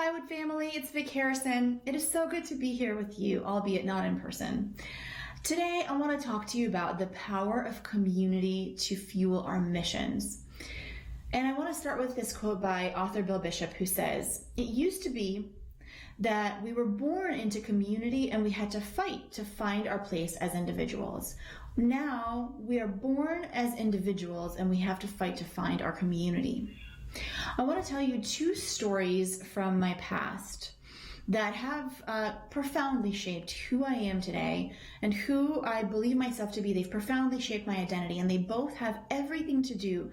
Plywood family, it's Vic Harrison. It is so good to be here with you, albeit not in person. Today, I want to talk to you about the power of community to fuel our missions. And I want to start with this quote by author Bill Bishop, who says, "It used to be that we were born into community and we had to fight to find our place as individuals. Now, we are born as individuals and we have to fight to find our community." I want to tell you two stories from my past that have profoundly shaped who I am today and who I believe myself to be. They've profoundly shaped my identity, and they both have everything to do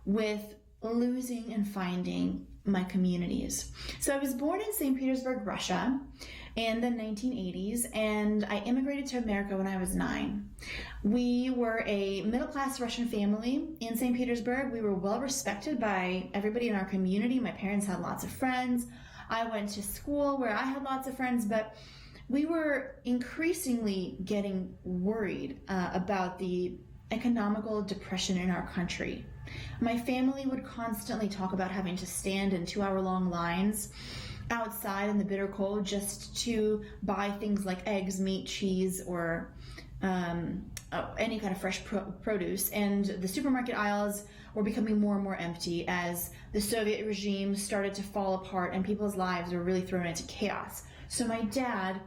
with losing and finding my communities. So I was born in St. Petersburg, Russia in the 1980s, and I immigrated to America when I was 9. We were a middle-class Russian family in St. Petersburg. We were well respected by everybody in our community. My parents had lots of friends. I went to school where I had lots of friends, but we were increasingly getting worried about the economical depression in our country. My family would constantly talk about having to stand in 2-hour-long lines outside in the bitter cold just to buy things like eggs, meat, cheese, or any kind of fresh produce. And the supermarket aisles were becoming more and more empty as the Soviet regime started to fall apart and people's lives were really thrown into chaos. So my dad,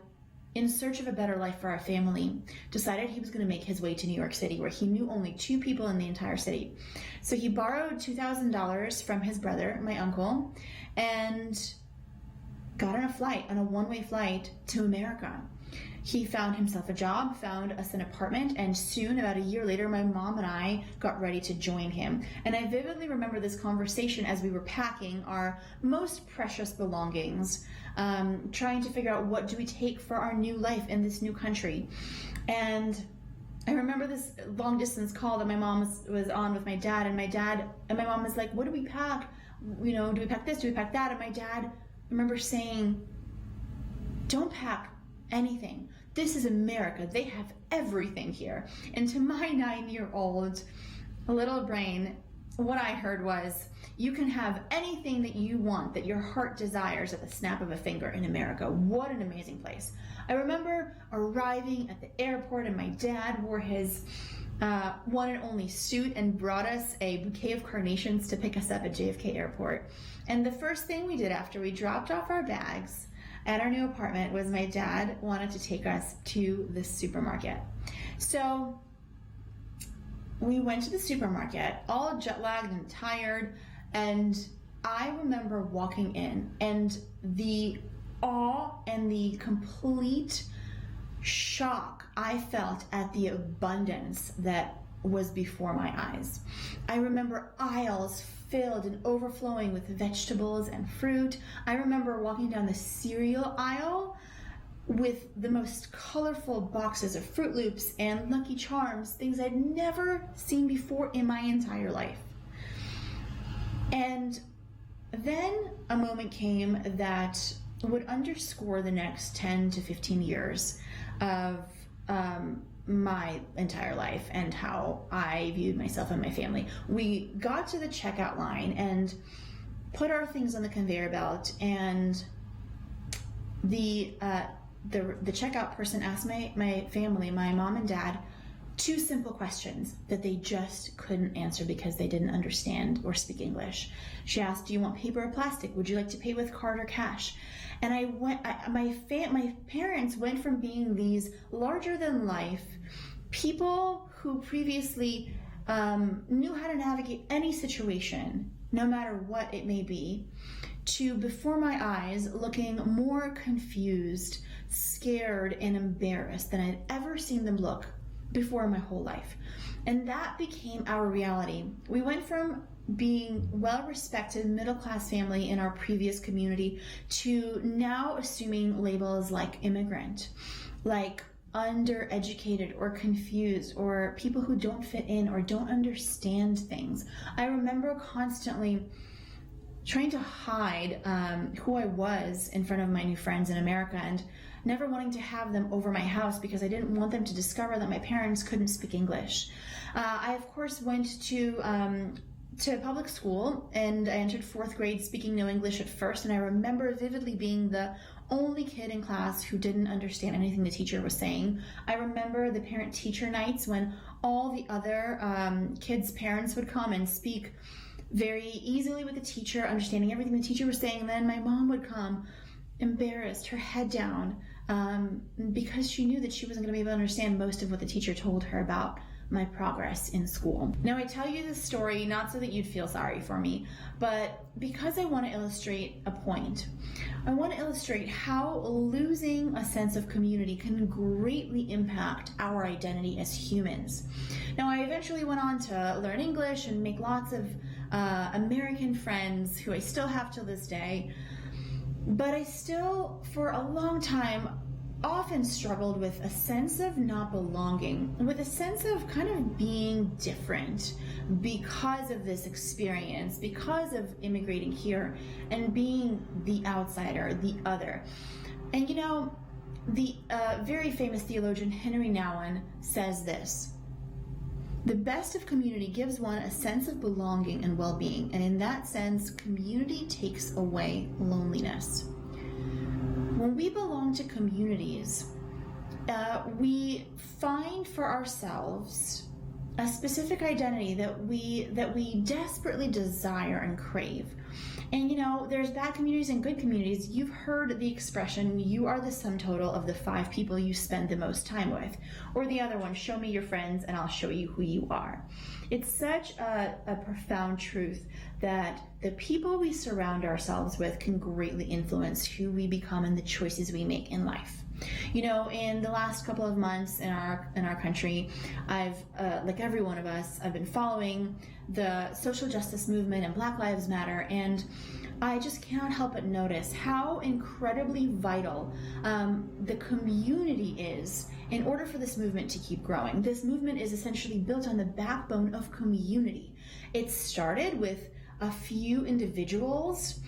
in search of a better life for our family, decided he was going to make his way to New York City, where he knew only 2 people in the entire city. So he borrowed $2,000 from his brother, my uncle, and got on a one-way flight to America. He found himself a job, found us an apartment, and soon, about a year later, my mom and I got ready to join him. And I vividly remember this conversation as we were packing our most precious belongings, trying to figure out what do we take for our new life in this new country. And I remember this long distance call that my mom was on with my dad, and my mom was like, "What do we pack? Do we pack this? Do we pack that?" And my dad, I remember saying, "Don't pack anything. This is America. They have everything here." And to my 9-year-old little brain, what I heard was, you can have anything that you want, that your heart desires, at the snap of a finger in America. What an amazing place. I remember arriving at the airport, and my dad wore his one and only suit and brought us a bouquet of carnations to pick us up at JFK Airport. And the first thing we did after we dropped off our bags at our new apartment was my dad wanted to take us to the supermarket. So we went to the supermarket, all jet lagged and tired, and I remember walking in and the awe and the complete shock I felt at the abundance that was before my eyes. I remember aisles filled and overflowing with vegetables and fruit. I remember walking down the cereal aisle with the most colorful boxes of Fruit Loops and Lucky Charms, things I'd never seen before in my entire life. And then a moment came that would underscore the next 10 to 15 years of my entire life and how I viewed myself and my family. We got to the checkout line and put our things on the conveyor belt, and the checkout person asked my family, my mom and dad, 2 simple questions that they just couldn't answer because they didn't understand or speak English. She asked, "Do you want paper or plastic? Would you like to pay with card or cash?" And my parents went from being these larger than life people who previously knew how to navigate any situation, no matter what it may be, to, before my eyes, looking more confused, scared, and embarrassed than I'd ever seen them look before in my whole life. And that became our reality. We went from being well-respected middle-class family in our previous community to now assuming labels like immigrant, like undereducated or confused, or people who don't fit in or don't understand things. I remember constantly trying to hide who I was in front of my new friends in America, and never wanting to have them over my house because I didn't want them to discover that my parents couldn't speak English. I, of course, went to to public school, and I entered fourth grade speaking no English at first, and I remember vividly being the only kid in class who didn't understand anything the teacher was saying. I remember the parent-teacher nights when all the other kids' parents would come and speak very easily with the teacher, understanding everything the teacher was saying, and then my mom would come embarrassed, her head down, because she knew that she wasn't going to be able to understand most of what the teacher told her about my progress in school. Now, I tell you this story not so that you'd feel sorry for me, but because I want to illustrate a point. I want to illustrate how losing a sense of community can greatly impact our identity as humans. Now, I eventually went on to learn English and make lots of American friends who I still have to this day, but I still, for a long time, often struggled with a sense of not belonging, with a sense of kind of being different because of this experience, because of immigrating here and being the outsider, the other. And you know, the very famous theologian Henry Nouwen says this: the best of community gives one a sense of belonging and well-being, and in that sense, community takes away loneliness. When we belong to communities, we find for ourselves a specific identity that we desperately desire and crave. And you know, there's bad communities and good communities. You've heard the expression, you are the sum total of the 5 people you spend the most time with. Or the other one, show me your friends and I'll show you who you are. It's such a profound truth that the people we surround ourselves with can greatly influence who we become and the choices we make in life. You know, in the last couple of months in our country, I've like every one of us, I've been following the social justice movement and Black Lives Matter, and I just cannot help but notice how incredibly vital the community is in order for this movement to keep growing. This movement is essentially built on the backbone of community. It started with a few individuals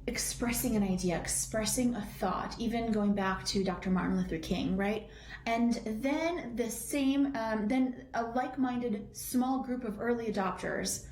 expressing an idea, expressing a thought, even going back to Dr. Martin Luther King, right? And then then a like-minded small group of early adopters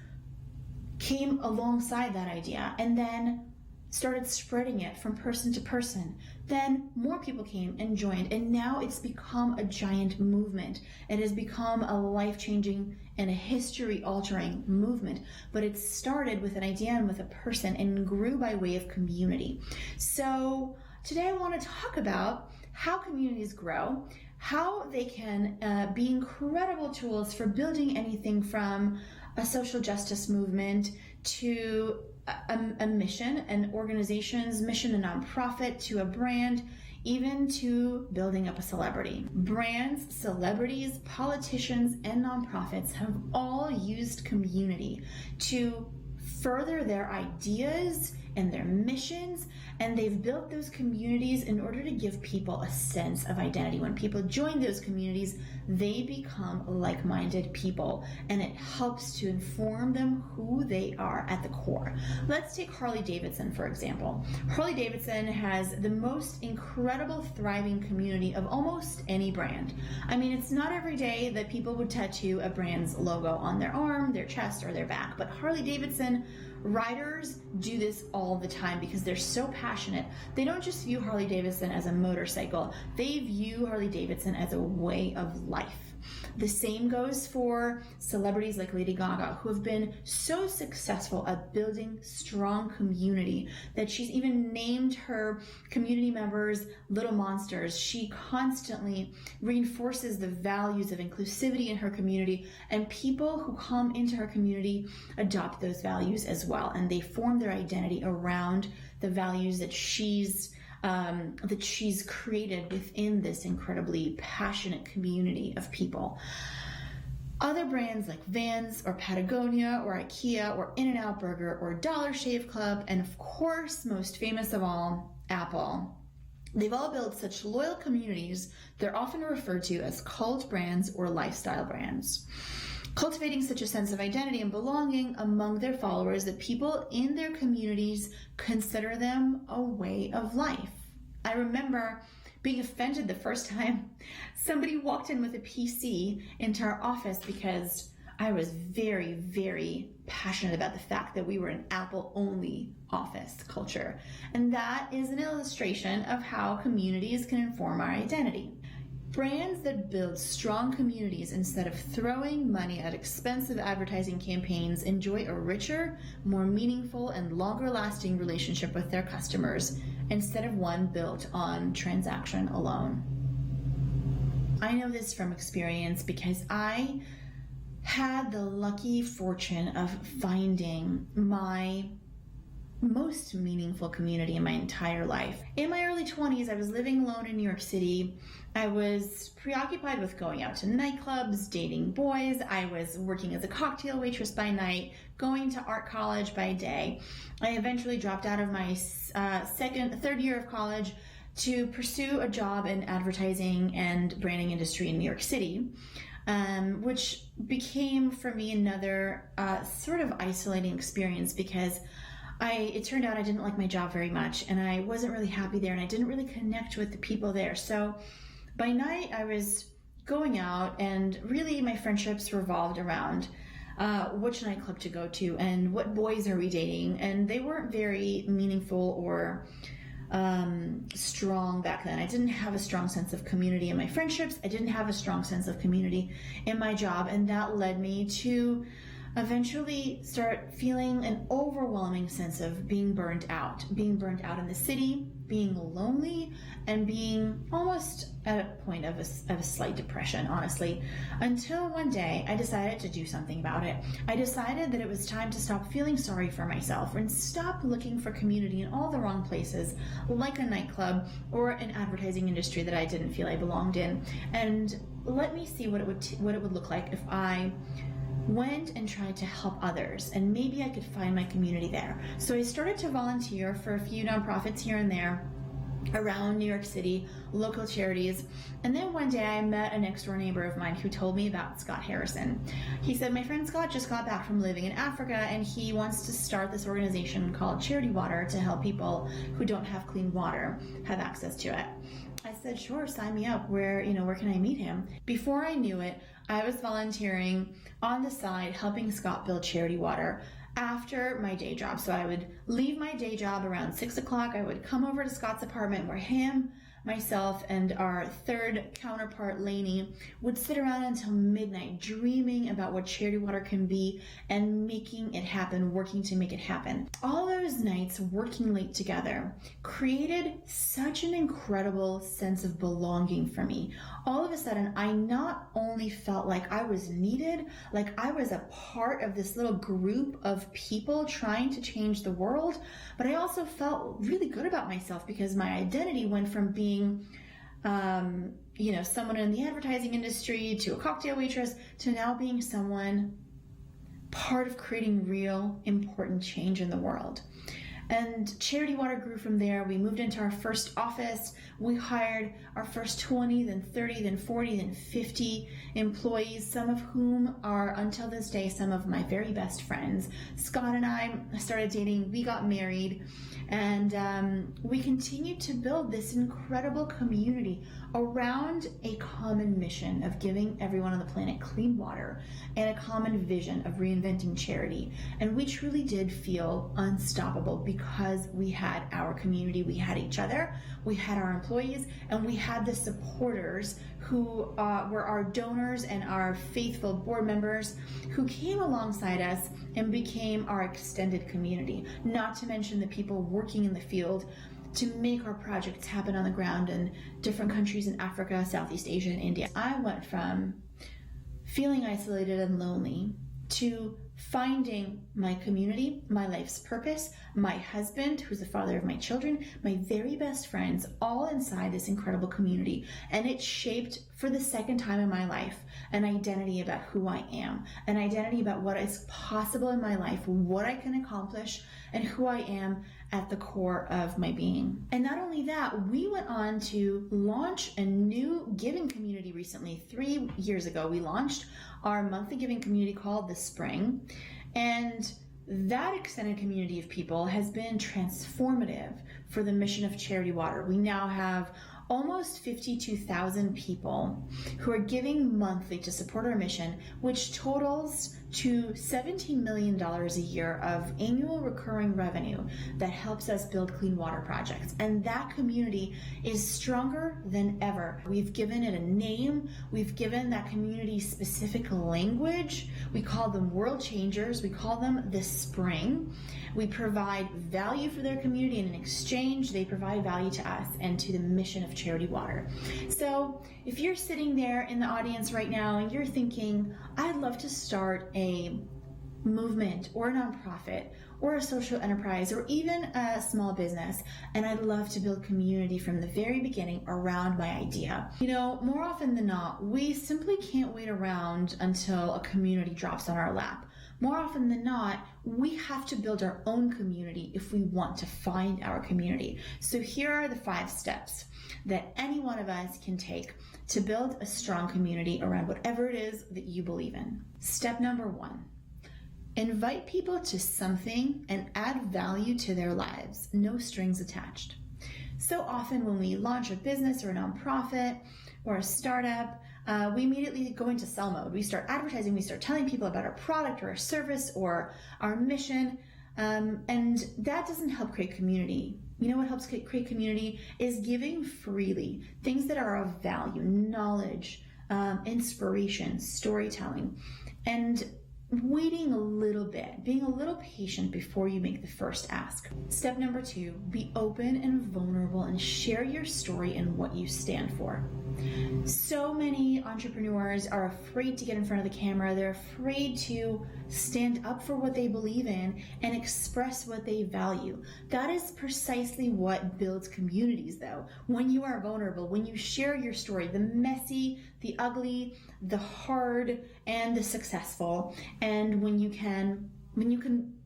came alongside that idea and then started spreading it from person to person. Then more people came and joined, and now it's become a giant movement. It has become a life-changing and a history-altering movement, but it started with an idea and with a person and grew by way of community. So today I want to talk about how communities grow, how they can be incredible tools for building anything from a social justice movement to a mission, an organization's mission, a nonprofit, to a brand, even to building up a celebrity. Brands, celebrities, politicians, and nonprofits have all used community to further their ideas and their missions, and they've built those communities in order to give people a sense of identity. When people join those communities, they become like-minded people, and it helps to inform them who they are at the core. Let's take Harley-Davidson, for example. Harley-Davidson has the most incredible, thriving community of almost any brand. I mean, it's not every day that people would tattoo a brand's logo on their arm, their chest, or their back, but Harley-Davidson riders do this all the time because they're so passionate. They don't just view Harley-Davidson as a motorcycle, they view Harley-Davidson as a way of life. The same goes for celebrities like Lady Gaga, who have been so successful at building strong community that she's even named her community members little monsters. She constantly reinforces the values of inclusivity in her community, and people who come into her community adopt those values as well, and they form their identity around the values that she's created within this incredibly passionate community of people. Other brands like Vans or Patagonia or IKEA or In-N-Out Burger or Dollar Shave Club, and of course, most famous of all, Apple. They've all built such loyal communities, they're often referred to as cult brands or lifestyle brands, cultivating such a sense of identity and belonging among their followers that people in their communities consider them a way of life. I remember being offended the first time somebody walked in with a PC into our office because I was very, very passionate about the fact that we were an Apple-only office culture. And that is an illustration of how communities can inform our identity. Brands that build strong communities instead of throwing money at expensive advertising campaigns enjoy a richer, more meaningful, and longer-lasting relationship with their customers instead of one built on transaction alone. I know this from experience because I had the lucky fortune of finding my most meaningful community in my entire life. In my early 20s, I was living alone in New York City. I was preoccupied with going out to nightclubs, dating boys. I was working as a cocktail waitress by night, going to art college by day. I eventually dropped out of my third year of college to pursue a job in advertising and branding industry in New York City, which became for me another sort of isolating experience because it turned out I didn't like my job very much and I wasn't really happy there and I didn't really connect with the people there. So by night I was going out and really my friendships revolved around which nightclub to go to and what boys are we dating, and they weren't very meaningful or strong back then. I didn't have a strong sense of community in my friendships. I didn't have a strong sense of community in my job, and that led me to eventually start feeling an overwhelming sense of being burnt out in the city, being lonely, and being almost at a point of a slight depression, honestly, until one day I decided to do something about it. I decided that it was time to stop feeling sorry for myself and stop looking for community in all the wrong places, like a nightclub or an advertising industry that I didn't feel I belonged in, and let me see what it would look like if I went and tried to help others, and maybe I could find my community there. So I started to volunteer for a few nonprofits here and there around New York City, local charities, and then one day I met a next door neighbor of mine who told me about Scott Harrison. He said, my friend Scott just got back from living in Africa and he wants to start this organization called Charity Water to help people who don't have clean water have access to it. I said, sure, sign me up. Where can I meet him? Before I knew it, I was volunteering on the side, helping Scott build Charity Water after my day job. So I would leave my day job around 6 o'clock. I would come over to Scott's apartment where him, myself, and our third counterpart, Lainey, would sit around until midnight dreaming about what Charity Water can be and making it happen, working to make it happen. All those nights working late together created such an incredible sense of belonging for me. All of a sudden, I not only felt like I was needed, like I was a part of this little group of people trying to change the world, but I also felt really good about myself because my identity went from being someone in the advertising industry to a cocktail waitress to now being someone part of creating real important change in the world. And Charity Water grew from there. We moved into our first office. We hired our first 20, then 30, then 40, then 50 employees, some of whom are, until this day, some of my very best friends. Scott and I started dating. We got married. And we continued to build this incredible community around a common mission of giving everyone on the planet clean water and a common vision of reinventing charity. And we truly did feel unstoppable because we had our community, we had each other, we had our employees, and we had the supporters who were our donors and our faithful board members who came alongside us and became our extended community, not to mention the people working in the field to make our projects happen on the ground in different countries in Africa, Southeast Asia, and India. I went from feeling isolated and lonely to finding my community, my life's purpose, my husband, who's the father of my children, my very best friends, all inside this incredible community. And it shaped, for the second time in my life, an identity about who I am, an identity about what is possible in my life, what I can accomplish, and who I am at the core of my being. And not only that, we went on to launch a new giving community recently. 3 years ago, we launched our monthly giving community called The Spring. And that extended community of people has been transformative for the mission of Charity Water. We now have almost 52,000 people who are giving monthly to support our mission, which totals to $17 million a year of annual recurring revenue that helps us build clean water projects. And that community is stronger than ever. We've given it a name. We've given that community specific language. We call them world changers. We call them the spring. We provide value for their community, and in exchange, they provide value to us and to the mission of Charity Water. So if you're sitting there in the audience right now and you're thinking, I'd love to start a movement or a nonprofit or a social enterprise or even a small business, and I'd love to build community from the very beginning around my idea. More often than not, we simply can't wait around until a community drops on our lap. More often than not, we have to build our own community if we want to find our community. So here are the 5 steps that any one of us can take to build a strong community around whatever it is that you believe in. Step number 1, invite people to something and add value to their lives, no strings attached. So often when we launch a business or a nonprofit or a startup, we immediately go into sell mode. We start advertising, we start telling people about our product or our service or our mission, and that doesn't help create community. What helps create community is giving freely, things that are of value, knowledge, inspiration, storytelling, and waiting a little bit, being a little patient before you make the first ask. Step number 2, be open and vulnerable and share your story and what you stand for. So many entrepreneurs are afraid to get in front of the camera. They're afraid to stand up for what they believe in and express what they value. That is precisely what builds communities, though. When you are vulnerable, when you share your story, the messy, the ugly, the hard, and the successful, and when you can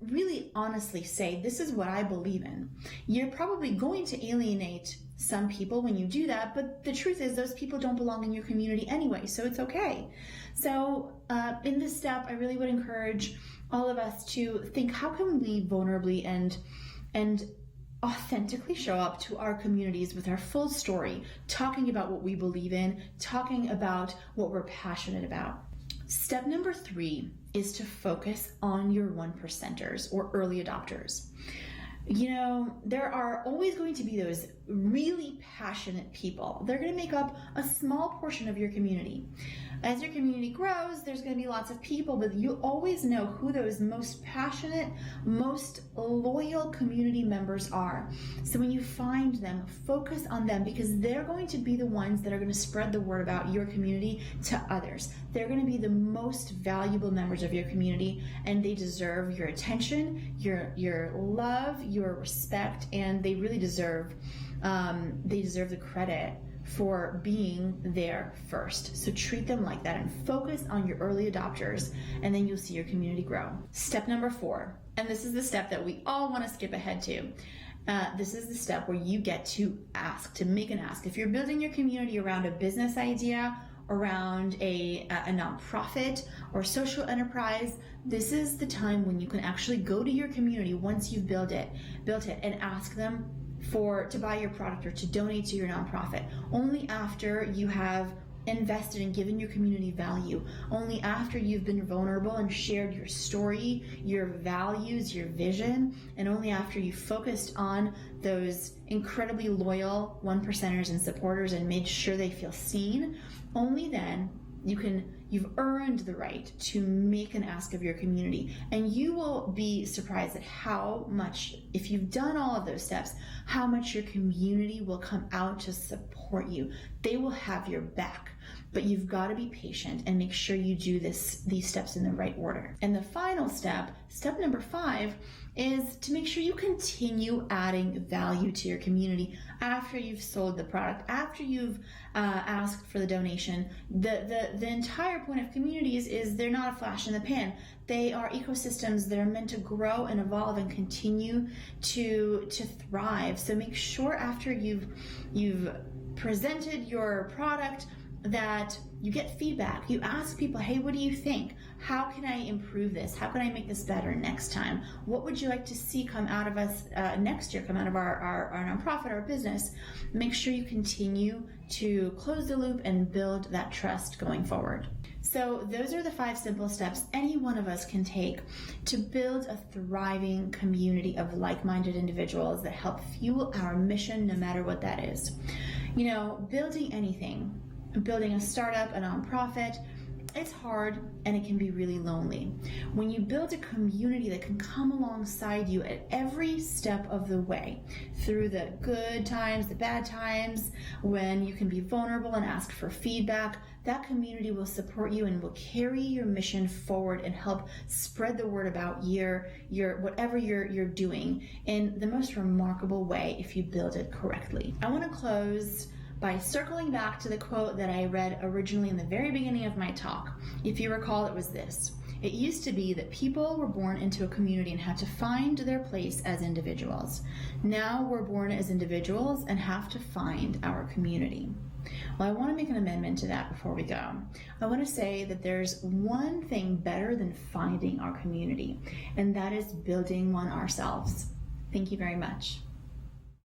really honestly say, this is what I believe in, you're probably going to alienate some people when you do that, but the truth is those people don't belong in your community anyway, so it's okay. So in this step, I really would encourage all of us to think, how can we vulnerably and authentically show up to our communities with our full story, talking about what we believe in, talking about what we're passionate about. Step number 3 is to focus on your 1%ers or early adopters. There are always going to be those really passionate people. They're going to make up a small portion of your community. As your community grows, there's going to be lots of people, but you always know who those most passionate, most loyal community members are. So when you find them, focus on them, because they're going to be the ones that are going to spread the word about your community to others. They're going to be the most valuable members of your community, and they deserve your attention, your love, your respect, and they really deserve the credit for being there first. So treat them like that and focus on your early adopters, and then you'll see your community grow. Step number 4, and this is the step that we all want to skip ahead to. This is the step where you get to ask, to make an ask. If you're building your community around a business idea, around a nonprofit or social enterprise, this is the time when you can actually go to your community once you've built it, and ask them to buy your product or to donate to your nonprofit. Only after you have invested and given your community value, only after you've been vulnerable and shared your story, your values, your vision, and only after you've focused on those incredibly loyal 1%ers and supporters and made sure they feel seen, only then you've earned the right to make an ask of your community. And you will be surprised at how much, if you've done all of those steps, how much your community will come out to support you. They will have your back, but you've got to be patient and make sure you do these steps in the right order. And the final step number 5, is to make sure you continue adding value to your community after you've sold the product, after you've asked for the donation. The entire point of communities is they're not a flash in the pan. They are ecosystems that are meant to grow and evolve and continue to thrive. So make sure after you've presented your product that you get feedback. You ask people, hey, what do you think? How can I improve this? How can I make this better next time? What would you like to see come out of us next year, come out of our nonprofit, our business? Make sure you continue to close the loop and build that trust going forward. So those are the 5 simple steps any one of us can take to build a thriving community of like-minded individuals that help fuel our mission, no matter what that is. You know, building anything, building a startup, a nonprofit, it's hard and it can be really lonely. When you build a community that can come alongside you at every step of the way, through the good times, the bad times, when you can be vulnerable and ask for feedback, that community will support you and will carry your mission forward and help spread the word about your whatever you're doing in the most remarkable way if you build it correctly. I want to close by circling back to the quote that I read originally in the very beginning of my talk. If you recall, it was this: it used to be that people were born into a community and had to find their place as individuals. Now we're born as individuals and have to find our community. Well, I want to make an amendment to that before we go. I want to say that there's one thing better than finding our community, and that is building one ourselves. Thank you very much.